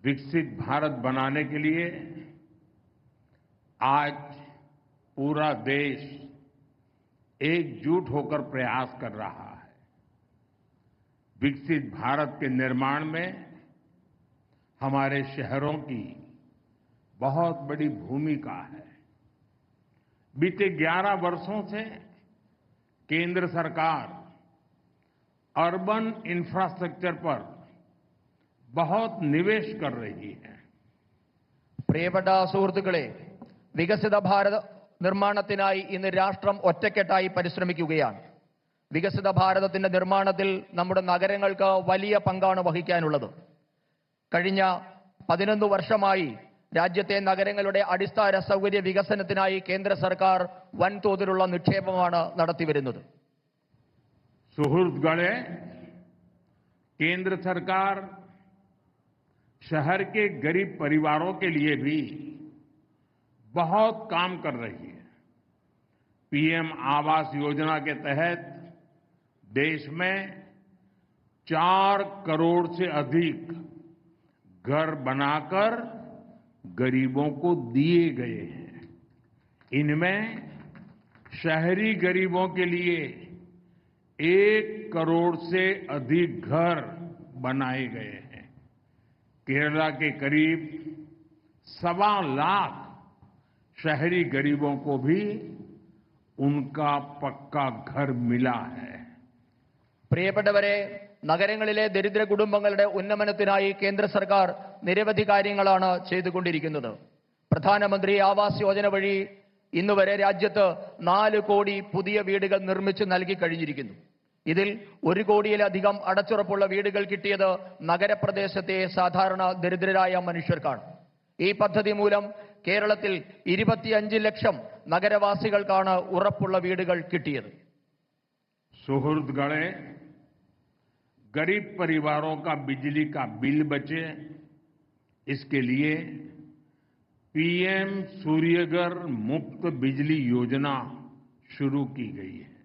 विकसित भारत बनाने के लिए आज पूरा देश एकजुट होकर प्रयास कर रहा है। विकसित भारत के निर्माण में हमारे शहरों की बहुत बड़ी भूमिका है। बीते 11 वर्षों से केंद्र सरकार अर्बन इंफ्रास्ट्रक्चर पर बहुत निवेश कर रही है। പ്രിയപ്പെട്ട സുഹൃത്തുക്കളെ, വികസിത ഭാരത നിർമ്മാണത്തിനായി ഇന്ന് രാഷ്ട്രം ഒറ്റക്കെട്ടായി പരിശ്രമിക്കുകയാണ്. വികസിത ഭാരതത്തിന്റെ നിർമ്മാണത്തിൽ നമ്മുടെ നഗരങ്ങൾക്ക് വലിയ പങ്കാണ് വഹിക്കാനുള്ളത്. കഴിഞ്ഞ 11 വർഷമായി രാജ്യത്തെ നഗരങ്ങളുടെ അടിസ്ഥാന സൗകര്യ വികസനത്തിനായി കേന്ദ്ര സർക്കാർ വൻതോതിലുള്ള നിക്ഷേപമാണ് നടത്തിവരുന്നത്. सुहृदगणे, केंद्र सरकार शहर के गरीब परिवारों के लिए भी बहुत काम कर रही है। पीएम आवास योजना के तहत देश में 4 करोड़ से अधिक घर बनाकर गरीबों को दिए गए हैं। इनमें शहरी गरीबों के लिए 1 करोड़ से अधिक घर बनाए गए हैं। केरला के करीब 1.25 लाख शहरी गरीबों को भी उनका पक्का घर मिला है. പ്രിയപ്പെട്ടവരെ, നഗരങ്ങളിലെ ദരിദ്ര കുടുംബങ്ങളുടെ ഉന്നമനത്തിനായി കേന്ദ്ര സർക്കാർ നിരവധി കാര്യങ്ങളാണ് ചെയ്തുകൊണ്ടിരിക്കുന്നത്. പ്രധാനമന്ത്രി ആവാസ് യോജന വഴി ഇന്നുവരെ രാജ്യത്ത് 4 കോടി പുതിയ വീടുകൾ നിർമ്മിച്ചു നൽകി കഴിഞ്ഞിരിക്കുന്നു. ഇതിൽ 1 കോടിയിലധികം അടച്ചുറപ്പുള്ള വീടുകൾ കിട്ടിയത് നഗരപ്രദേശത്തെ സാധാരണ ദരിദ്രരായ മനുഷ്യർക്കാണ്. ഈ പദ്ധതി മൂലം കേരളത്തിൽ 25 ലക്ഷം നഗരവാസികൾക്കാണ് ഉറപ്പുള്ള വീടുകൾ കിട്ടിയത്. सुहृदगणे, गरीब परिवारों का बिजली का बिल बचे, इसके लिए पीएम सूर्यघर मुफ्त बिजली योजना शुरू की गई है.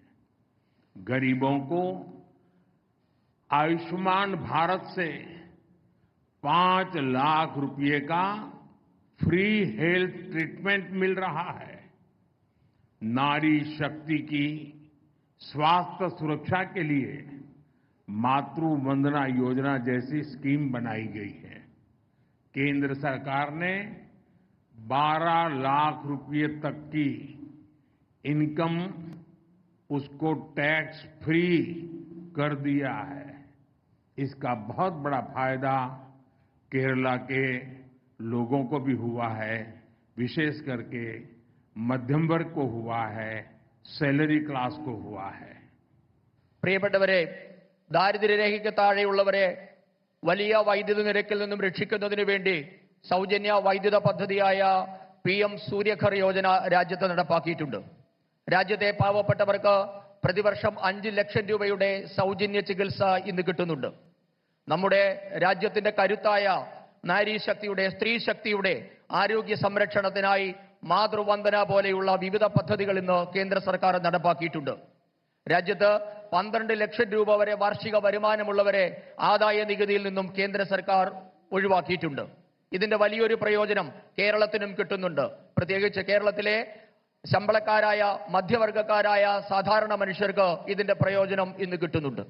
गरीबों को आयुष्मान भारत से 5 लाख रुपए का फ्री हेल्थ ट्रीटमेंट मिल रहा है. नारी शक्ति की स्वास्थ्य सुरक्षा के लिए मातृ वंदना योजना जैसी स्कीम बनाई गई है. केंद्र सरकार ने 12 लाख रुपए तक की इनकम उसको टैक्स फ्री कर दिया है. इसका बहुत बड़ा फायदा केरला के लोगों को भी हुआ है, विशेष करके मध्यम वर्ग को हुआ है, सैलरी क्लास को हुआ है. പ്രിയപ്പെട്ടവരെ, ദാരിദ്ര്യരേഖയ്ക്ക് താഴെയുള്ളവരെ വലിയ വൈദ്യുത നിരക്കിൽ നിന്നും രക്ഷിക്കുന്നതിന് വേണ്ടി സൗജന്യ വൈദ്യുത പദ്ധതിയായ PM സൂര്യഘർ യോജന രാജ്യത്ത് നടപ്പാക്കിയിട്ടുണ്ട്. രാജ്യത്തെ പാവപ്പെട്ടവർക്ക് പ്രതിവർഷം 5 ലക്ഷം രൂപയുടെ സൗജന്യ ചികിത്സ ഇന്ന് കിട്ടുന്നുണ്ട്. നമ്മുടെ രാജ്യത്തിന്റെ കരുത്തായ നാരീശക്തിയുടെ, സ്ത്രീ ശക്തിയുടെ ആരോഗ്യ സംരക്ഷണത്തിനായി മാതൃവന്ദന പോലെയുള്ള വിവിധ പദ്ധതികൾ ഇന്ന് കേന്ദ്ര സർക്കാർ നടപ്പാക്കിയിട്ടുണ്ട്. രാജ്യത്ത് 12 ലക്ഷം രൂപ വരെ വാർഷിക വരുമാനമുള്ളവരെ ആദായ നികുതിയിൽ നിന്നും കേന്ദ്ര സർക്കാർ ഒഴിവാക്കിയിട്ടുണ്ട്. ഇതിന്റെ വലിയൊരു പ്രയോജനം കേരളത്തിനും കിട്ടുന്നുണ്ട്. പ്രത്യേകിച്ച് കേരളത്തിലെ ശമ്പളക്കാരായ, മധ്യവർഗക്കാരായ സാധാരണ മനുഷ്യർക്ക് ഇതിന്റെ പ്രയോജനം ഇന്ന് കിട്ടുന്നുണ്ട്.